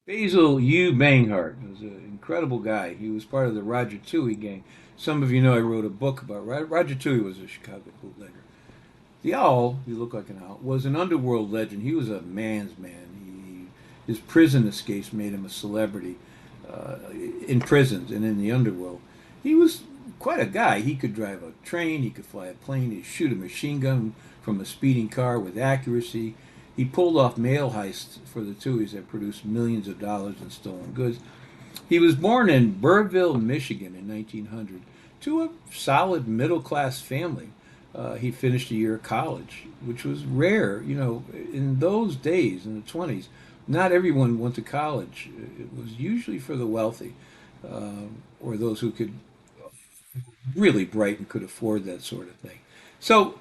Basil Hugh Banghart was an incredible guy. He was part of the Roger Touhy gang. Some of you know I wrote a book about Roger Touhy was a Chicago bootlegger. The owl, he looked like an owl, was an underworld legend. He was a man's man. His prison escapes made him a celebrity uh, in prisons and in the underworld. He was quite a guy. He could drive a train, he could fly a plane, he'd shoot a machine gun from a speeding car with accuracy. He pulled off mail heists for the Tuohys that produced millions of dollars in stolen goods. He was born in Berville, Michigan in 1900 to a solid middle class family. He finished a year of college, which was rare. You know, in those days, in the 20s, not everyone went to college. It was usually for the wealthy or those who could really bright and could afford that sort of thing. So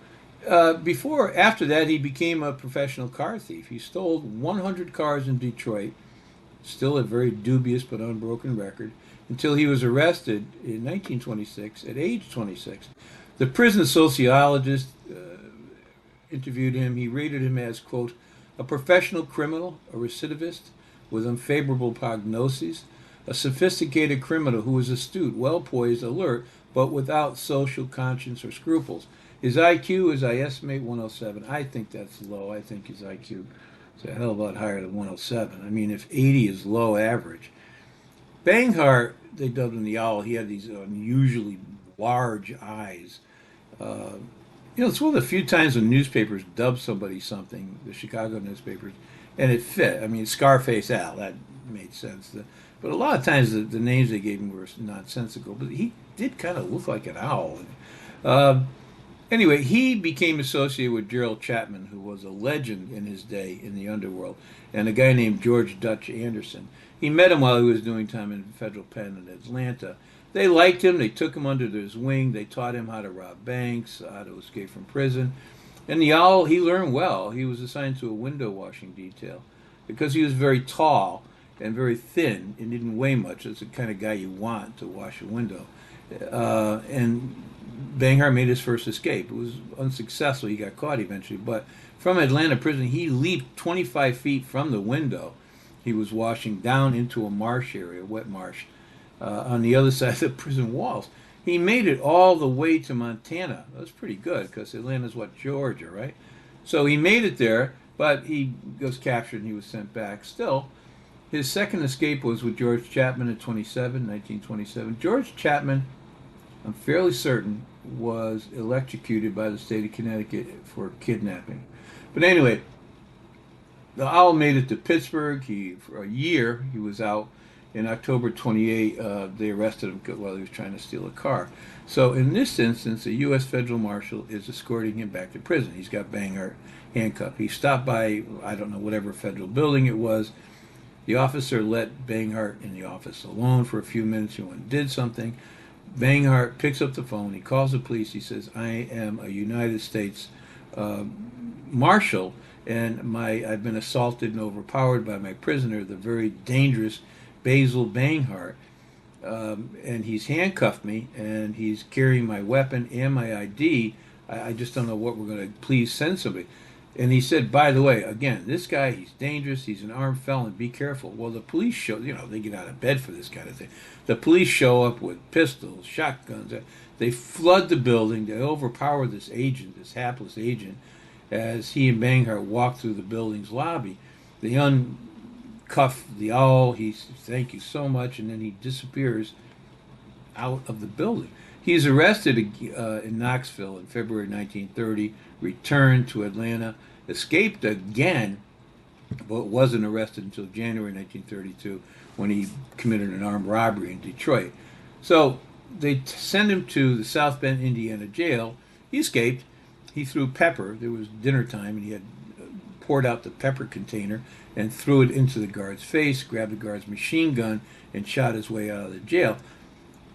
after that, he became a professional car thief. He stole 100 cars in Detroit, still a very dubious but unbroken record, until he was arrested in 1926 at age 26. The prison sociologist interviewed him. He rated him as, quote, a professional criminal, a recidivist with unfavorable prognosis, a sophisticated criminal who was astute, well poised, alert, but without social conscience or scruples. His IQ is, I estimate, 107. I think that's low. I think his IQ is a hell of a lot higher than 107. I mean, if 80 is low average. Banghart, they dubbed him the owl. He had these unusually large eyes. Uh, it's one of the few times when newspapers dub somebody something, the Chicago newspapers, and it fit. I mean, Scarface Al, that made sense. But a lot of times the names they gave him were nonsensical. But he did kind of look like an owl. Uh, anyway, he became associated with Gerald Chapman, who was a legend in his day in the underworld, and a guy named George Dutch Anderson. He met him while he was doing time in federal pen in Atlanta. They liked him. They took him under his wing. They taught him how to rob banks, how to escape from prison. And the owl, he learned well. He was assigned to a window washing detail because he was very tall and very thin and didn't weigh much. That's the kind of guy you want to wash a window. And Banghart made his first escape. It was unsuccessful. He got caught eventually. But from Atlanta prison, he leaped 25 feet from the window. He was washing down into a marsh area, wet marsh, on the other side of the prison walls. He made it all the way to Montana. That was pretty good because Atlanta's what, Georgia, right? So he made it there, but he was captured and he was sent back. Still, his second escape was with George Chapman at 1927. George Chapman, I'm fairly certain, was electrocuted by the state of Connecticut for kidnapping. But anyway, the owl made it to Pittsburgh. For a year, he was out. In October 28, they arrested him while he was trying to steal a car. So in this instance, a U.S. federal marshal is escorting him back to prison. He's got Banghart handcuffed. He stopped by, I don't know, whatever federal building it was. The officer let Banghart in the office alone for a few minutes. He went and did something. Banghart picks up the phone. He calls the police. He says, I am a United States marshal, and I've been assaulted and overpowered by my prisoner, the very dangerous Basil Banghart, and he's handcuffed me, and he's carrying my weapon and my ID. I just don't know what we're going to. Please send somebody. And he said, by the way, again, this guy, he's dangerous. He's an armed felon. Be careful. Well, the police show, they get out of bed for this kind of thing. The police show up with pistols, shotguns. They flood the building. They overpower this agent, this hapless agent, as he and Banghart walk through the building's lobby. They uncuff the owl. He says, thank you so much. And then he disappears out of the building. He's arrested in Knoxville in February 1930, returned to Atlanta, escaped again, but wasn't arrested until January 1932 when he committed an armed robbery in Detroit. So they send him to the South Bend, Indiana jail. He escaped. He threw pepper. There was dinner time, and he had poured out the pepper container and threw it into the guard's face, grabbed the guard's machine gun, and shot his way out of the jail.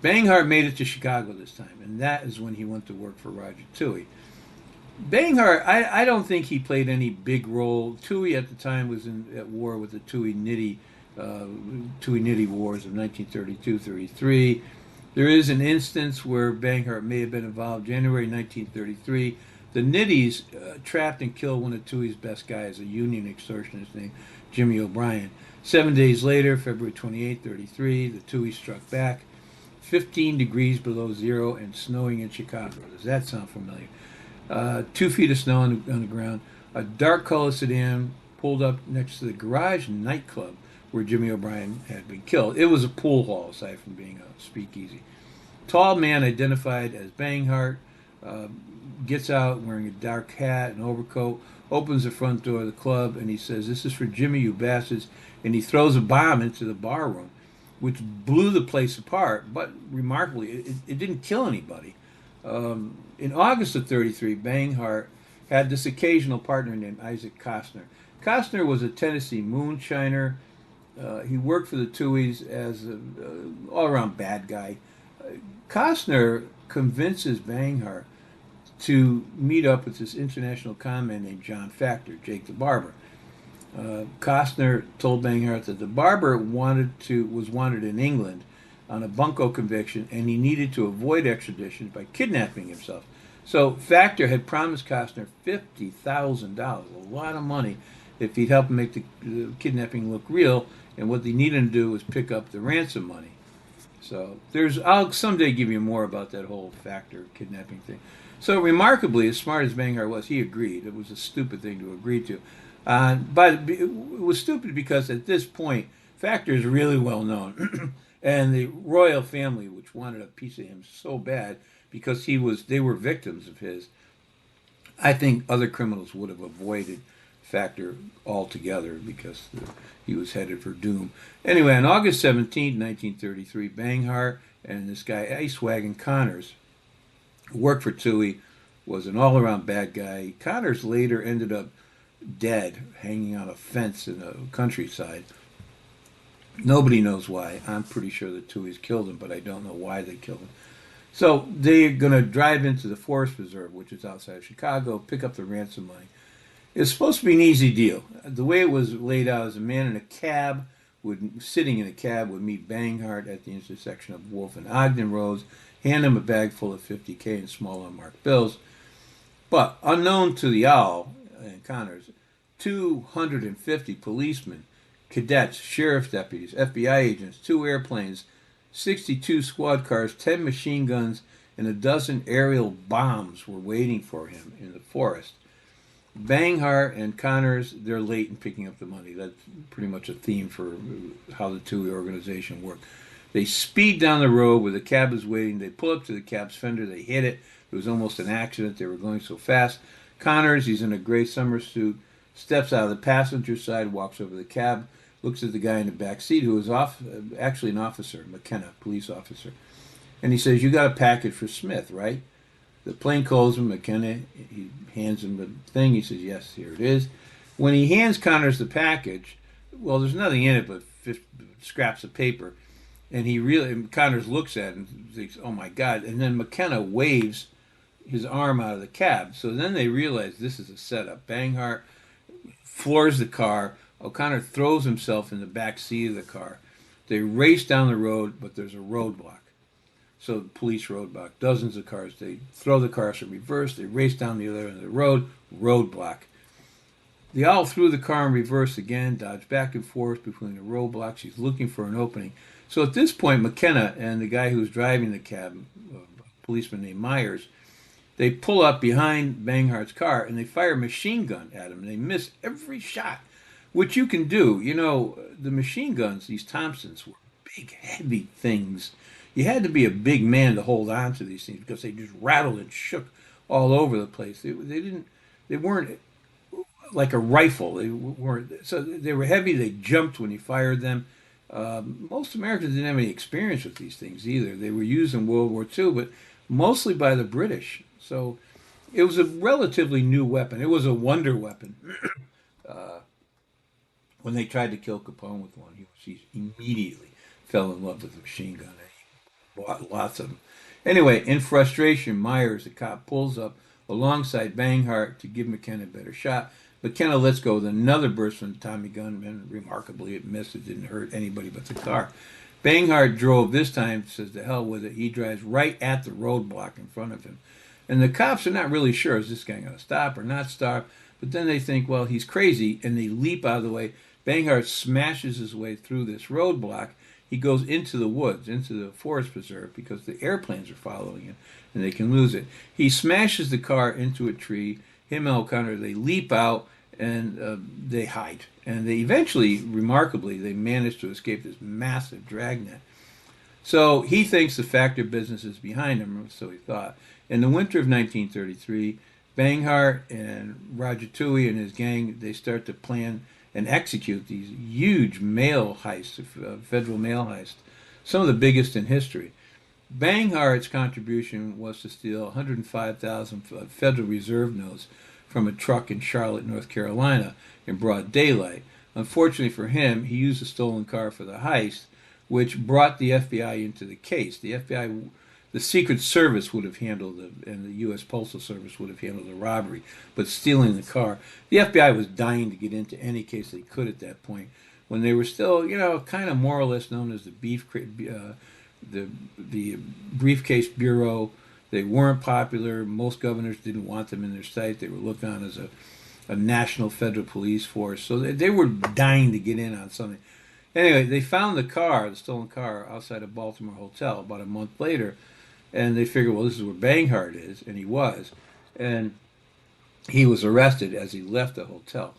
Banghart made it to Chicago this time, and that is when he went to work for Roger Touhy. Banghart, I don't think he played any big role. Touhy at the time was at war with the Touhy-Nitti Wars of 1932-33. There is an instance where Banghart may have been involved. January 1933, the Nitties trapped and killed one of Touhy's best guys, a Union extortionist named Jimmy O'Brien. 7 days later, February 28, 33, the Touhy struck back. 15 degrees below zero and snowing in Chicago. Does that sound familiar? 2 feet of snow on the ground. A dark colored sedan pulled up next to the garage nightclub where Jimmy O'Brien had been killed. It was a pool hall, aside from being a speakeasy. Tall man identified as Banghart gets out wearing a dark hat and overcoat, opens the front door of the club, and he says, "This is for Jimmy, you bastards," and he throws a bomb into the bar room, which blew the place apart, but remarkably, it didn't kill anybody. In August of 33, Banghart had this occasional partner named Isaac Costner. Costner was a Tennessee moonshiner. He worked for the Touhys as an all-around bad guy. Costner convinces Banghart to meet up with this international conman named John Factor, Jake the Barber. Costner told Banghart that the barber was wanted in England on a bunco conviction, and he needed to avoid extradition by kidnapping himself. So Factor had promised Costner $50,000, a lot of money, if he'd help him make the kidnapping look real. And what they needed him to do was pick up the ransom money. So I'll someday give you more about that whole Factor kidnapping thing. So remarkably, as smart as Banghart was, he agreed. It was a stupid thing to agree to. But it was stupid because at this point, Factor is really well known. And the royal family, which wanted a piece of him so bad because they were victims of his, I think other criminals would have avoided Factor altogether because he was headed for doom. Anyway, on August 17, 1933, Banghart and this guy, Ice Wagon Connors, who worked for Touhy, was an all-around bad guy. Connors later ended up dead, hanging on a fence in the countryside. Nobody knows why. I'm pretty sure the Touhys killed him, but I don't know why they killed him. So they're going to drive into the Forest Preserve, which is outside of Chicago, pick up the ransom money. It's supposed to be an easy deal. The way it was laid out is a man in a cab, sitting in a cab, would meet Banghart at the intersection of Wolf and Ogden Roads, hand him a bag full of $50K in small unmarked bills. But unknown to the owl and Connors, 250 policemen, cadets, sheriff's deputies, FBI agents, 2 airplanes, 62 squad cars, 10 machine guns, and a dozen aerial bombs were waiting for him in the forest. Banghart and Connors, they're late in picking up the money. That's pretty much a theme for how the Touhy organization worked. They speed down the road where the cab is waiting. They pull up to the cab's fender. They hit it. It was almost an accident. They were going so fast. Connors, he's in a gray summer suit, steps out of the passenger side, walks over to the cab, looks at the guy in the back seat who is actually an officer, McKenna, police officer. And he says, "You got a package for Smith, right?" The plainclothesman, McKenna, he hands him the thing. He says, "Yes, here it is." When he hands Connors the package, well, there's nothing in it but scraps of paper. And Connors looks at it and thinks, "Oh my God." And then McKenna waves his arm out of the cab. So then they realize this is a setup. Banghart floors the car. O'Connor throws himself in the back seat of the car. They race down the road, but there's a roadblock. So the police roadblock, dozens of cars. They throw the cars in reverse. They race down the other end of the road, roadblock. The owl threw the car in reverse again, dodged back and forth between the roadblocks. He's looking for an opening. So at this point, McKenna and the guy who's driving the cab, a policeman named Myers, they pull up behind Banghart's car and they fire a machine gun at him. And they miss every shot, which you can do. You know, the machine guns, these Thompsons, were big, heavy things. You had to be a big man to hold on to these things because they just rattled and shook all over the place. They weren't like a rifle. They were heavy. They jumped when you fired them. Most Americans didn't have any experience with these things either. They were used in World War II, but mostly by the British. So it was a relatively new weapon. It was a wonder weapon. When they tried to kill Capone with one, he immediately fell in love with the machine gun. He bought lots of them. Anyway, in frustration, Myers, the cop, pulls up alongside Banghart to give McKenna a better shot. McKenna lets go with another burst from the Tommy gun, and remarkably, it missed. It didn't hurt anybody but the car. Banghart drove this time, says to hell with it. He drives right at the roadblock in front of him. And the cops are not really sure, is this guy going to stop or not stop? But then they think, well, he's crazy, and they leap out of the way. Banghart smashes his way through this roadblock. He goes into the woods, into the forest preserve, because the airplanes are following him, and they can lose it. He smashes the car into a tree. Him and O'Connor, they leap out, and they hide. And they eventually, remarkably, they manage to escape this massive dragnet. So he thinks the Factor business is behind him, so he thought. In the winter of 1933, Banghart and Roger Touhy and his gang, they start to plan and execute these huge mail heists, federal mail heists, some of the biggest in history. Banghart's contribution was to steal 105,000 Federal Reserve notes from a truck in Charlotte, North Carolina, in broad daylight. Unfortunately for him, he used a stolen car for the heist, which brought the FBI into the case. The FBI, the Secret Service would have handled it, and the U.S. Postal Service would have handled the robbery, but stealing the car, the FBI was dying to get into any case they could at that point, when they were still, kind of more or less known as the Briefcase Bureau. They weren't popular. Most governors didn't want them in their sight. They were looked on as a national federal police force, so they were dying to get in on something. Anyway, they found the stolen car, outside a Baltimore hotel about a month later, and they figured, well, this is where Banghart is, and he was. And he was arrested as he left the hotel.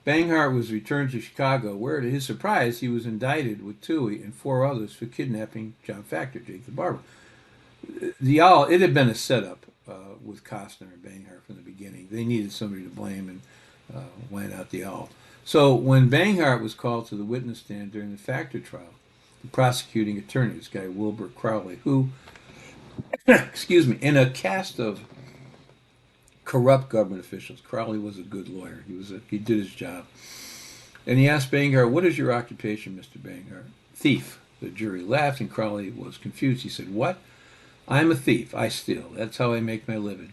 Banghart was returned to Chicago, where, to his surprise, he was indicted with Touhy and 4 others for kidnapping John Factor, Jake the Barber. It had been a setup with Costner and Banghart from the beginning. They needed somebody to blame, and went out the owl. So when Banghart was called to the witness stand during the Factor trial, the prosecuting attorney, this guy Wilbur Crowley, who, excuse me, in a cast of corrupt government officials, Crowley was a good lawyer. He did his job. And he asked Banghart, "What is your occupation, Mr. Banghart?" "Thief." The jury laughed, and Crowley was confused. He said, "What?" "I'm a thief. I steal. That's how I make my living."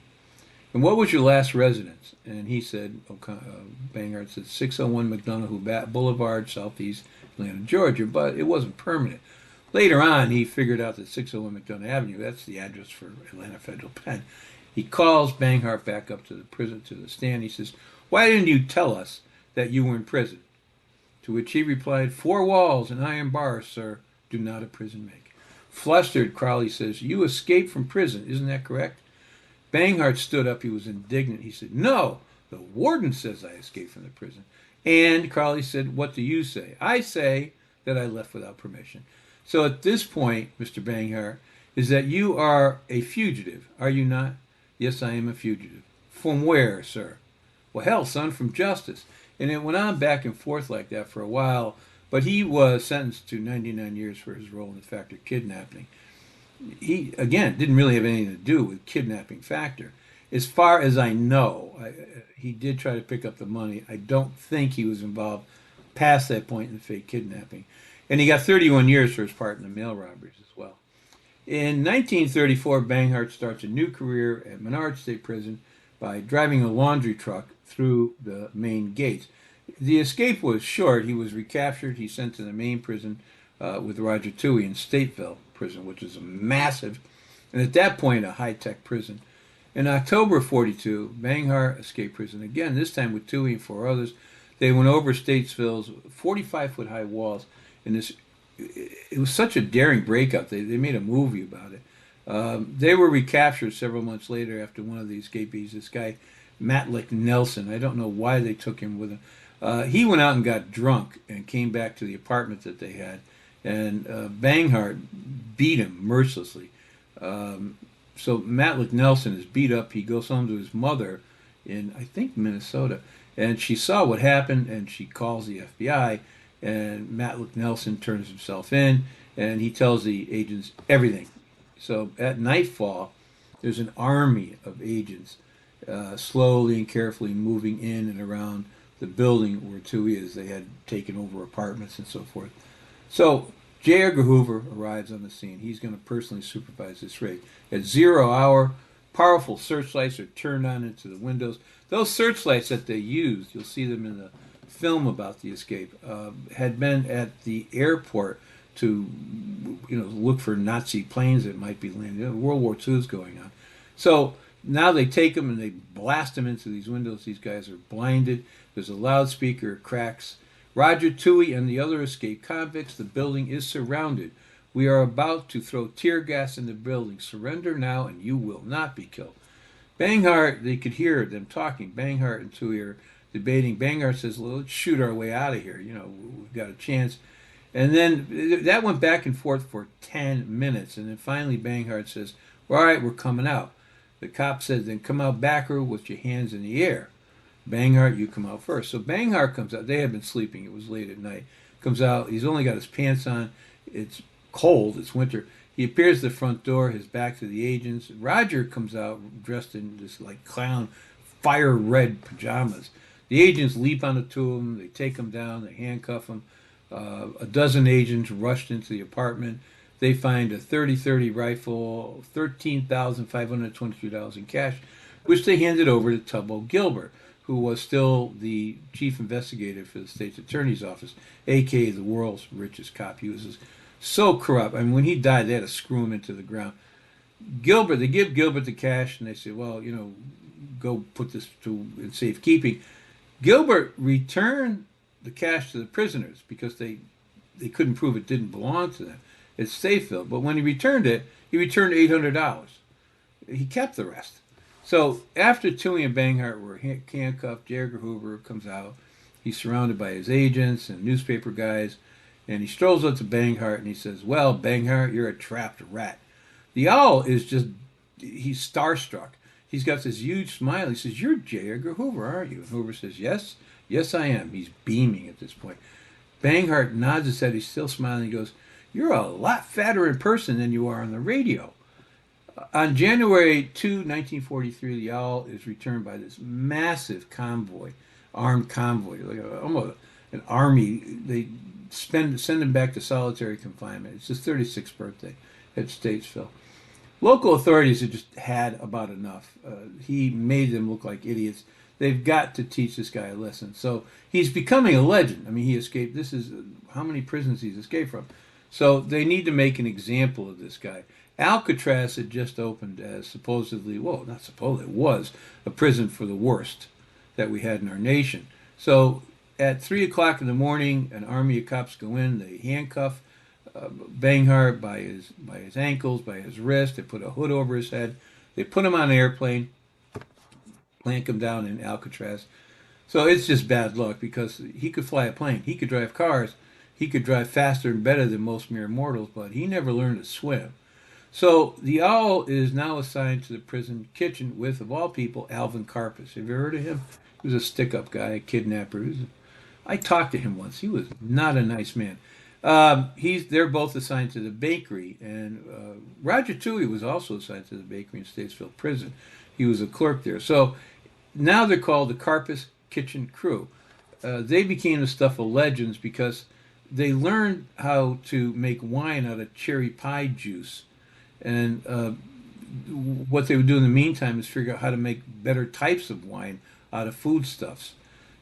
"And what was your last residence?" And he said, Banghart said, 601 McDonough Boulevard, Southeast Atlanta, Georgia, but it wasn't permanent. Later on, he figured out that 601 McDonough Avenue, that's the address for Atlanta Federal Pen. He calls Banghart back up to the prison, to the stand. He says, "Why didn't you tell us that you were in prison?" To which he replied, "4 walls and iron bars, sir, do not a prison make." Flustered, Crowley says, "You escaped from prison, isn't that correct?" Banghart stood up. He was indignant. He said, "No, the warden says I escaped from the prison." And Crowley said, "What do you say?" "I say that I left without permission." So at this point, Mr. Banghart, is that you are a fugitive, are you not? "Yes, I am a fugitive." "From where, sir?" "Well, hell, son, from justice." And it went on back and forth like that for a while, but he was sentenced to 99 years for his role in the Factor kidnapping. He, again, didn't really have anything to do with kidnapping Factor. As far as I know, he did try to pick up the money. I don't think he was involved past that point in the fake kidnapping. And he got 31 years for his part in the mail robberies as well. In 1934, Banghart starts a new career at Menard State Prison by driving a laundry truck through the main gates. The escape was short. He was recaptured. He's sent to the main prison with Roger Touhy in Stateville prison, which is a massive, and at that point, a high-tech prison. In October of 42, Banghart escaped prison again, this time with Touhy and 4 others. They went over Statesville's 45-foot high walls, and it was such a daring breakup. They made a movie about it. They were recaptured several months later after one of the escapees, this guy Matlick Nelson. I don't know why they took him with them. He went out and got drunk and came back to the apartment that they had, and Banghart beat him mercilessly. So Matlick Nelson is beat up. He goes home to his mother in, I think, Minnesota, and she saw what happened, and she calls the FBI, and Matlick Nelson turns himself in, and he tells the agents everything. So at nightfall, there's an army of agents slowly and carefully moving in and around the building where Touhy is. They had taken over apartments and so forth. So J. Edgar Hoover arrives on the scene. He's going to personally supervise this raid. At 0 hour, powerful searchlights are turned on into the windows. Those searchlights that they used, you'll see them in the film about the escape, had been at the airport to look for Nazi planes that might be landing. World War II is going on. So now they take them and they blast them into these windows. These guys are blinded. There's a loudspeaker, cracks. Roger Touhy and the other escaped convicts. The building is surrounded. We are about to throw tear gas in the building. Surrender now and you will not be killed. Banghart, they could hear them talking. Banghart and Touhy are debating. Banghart says, well, let's shoot our way out of here. We've got a chance. And then that went back and forth for 10 minutes. And then finally Banghart says, well, all right, we're coming out. The cop says, then come out backward with your hands in the air. Banghart, you come out first. So Banghart comes out. They had been sleeping. It was late at night. Comes out. He's only got his pants on. It's cold. It's winter. He appears at the front door, his back to the agents. Roger comes out dressed in this like clown fire red pajamas. The agents leap on the two of them. They take him down. They handcuff him. A dozen agents rushed into the apartment. They find a .30-30 rifle, $13,522 in cash, which they handed over to Tubbo Gilbert, who was still the chief investigator for the state's attorney's office, a.k.a. the world's richest cop. He was so corrupt. I mean, when he died, they had to screw him into the ground. They give Gilbert the cash, and they say, well, go put this in safekeeping. Gilbert returned the cash to the prisoners because they couldn't prove it didn't belong to them. It's Stateville. But when he returned it, he returned $800. He kept the rest. So after Touhy and Banghart were handcuffed, J. Edgar Hoover comes out. He's surrounded by his agents and newspaper guys. And he strolls up to Banghart and he says, well, Banghart, you're a trapped rat. The owl he's starstruck. He's got this huge smile. He says, you're J. Edgar Hoover, aren't you? And Hoover says, yes, I am. He's beaming at this point. Banghart nods his head. He's still smiling. He goes, you're a lot fatter in person than you are on the radio. On January 2, 1943, the owl is returned by this massive convoy, armed convoy, like almost an army. They send him back to solitary confinement. It's his 36th birthday at Stateville. Local authorities had just had about enough. He made them look like idiots. They've got to teach this guy a lesson. So he's becoming a legend. I mean, he escaped. This is how many prisons he's escaped from. So they need to make an example of this guy. Alcatraz had just opened as supposedly, well, not supposedly, it was a prison for the worst that we had in our nation. So at 3 o'clock in the morning, an army of cops go in. They handcuff Banghart by his ankles, by his wrist. They put a hood over his head. They put him on an airplane, plank him down in Alcatraz. So it's just bad luck because he could fly a plane. He could drive cars. He could drive faster and better than most mere mortals, but he never learned to swim. So the owl is now assigned to the prison kitchen with, of all people, Alvin Karpis. Have you heard of him? He was a stick-up guy, a kidnapper. I talked to him once. He was not a nice man. They're both assigned to the bakery, and Roger Touhy was also assigned to the bakery in Statesville Prison. He was a clerk there. So now they're called the Karpis Kitchen Crew. They became the stuff of legends because they learned how to make wine out of cherry pie juice. And what they would do in the meantime is figure out how to make better types of wine out of foodstuffs.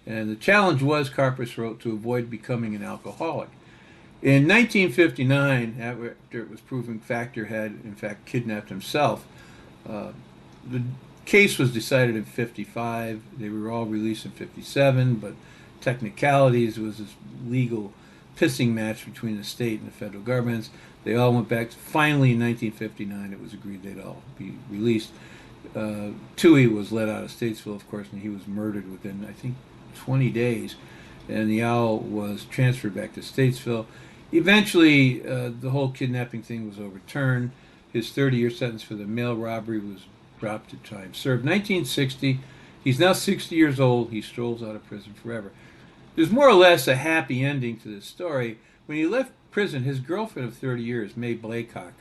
And the challenge was, Karpis wrote, to avoid becoming an alcoholic. In 1959, after it was proven Factor had, in fact, kidnapped himself, the case was decided in 55. They were all released in 57, but technicalities, it was this legal pissing match between the state and the federal governments. They all went back. Finally, in 1959, it was agreed they'd all be released. Touhy was let out of Statesville, of course, and he was murdered within, I think, 20 days. And the owl was transferred back to Statesville. Eventually, the whole kidnapping thing was overturned. His 30-year sentence for the mail robbery was dropped to time served. 1960, he's now 60 years old. He strolls out of prison forever. There's more or less a happy ending to this story. When he left prison, his girlfriend of 30 years, May Blaycock,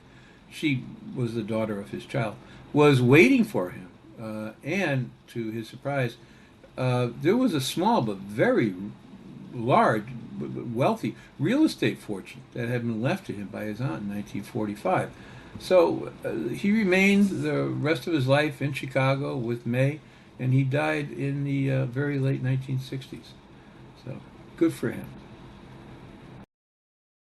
she was the daughter of his child, was waiting for him. And to his surprise, there was a small but very large, wealthy real estate fortune that had been left to him by his aunt in 1945. So he remained the rest of his life in Chicago with May, and he died in the very late 1960s. So good for him.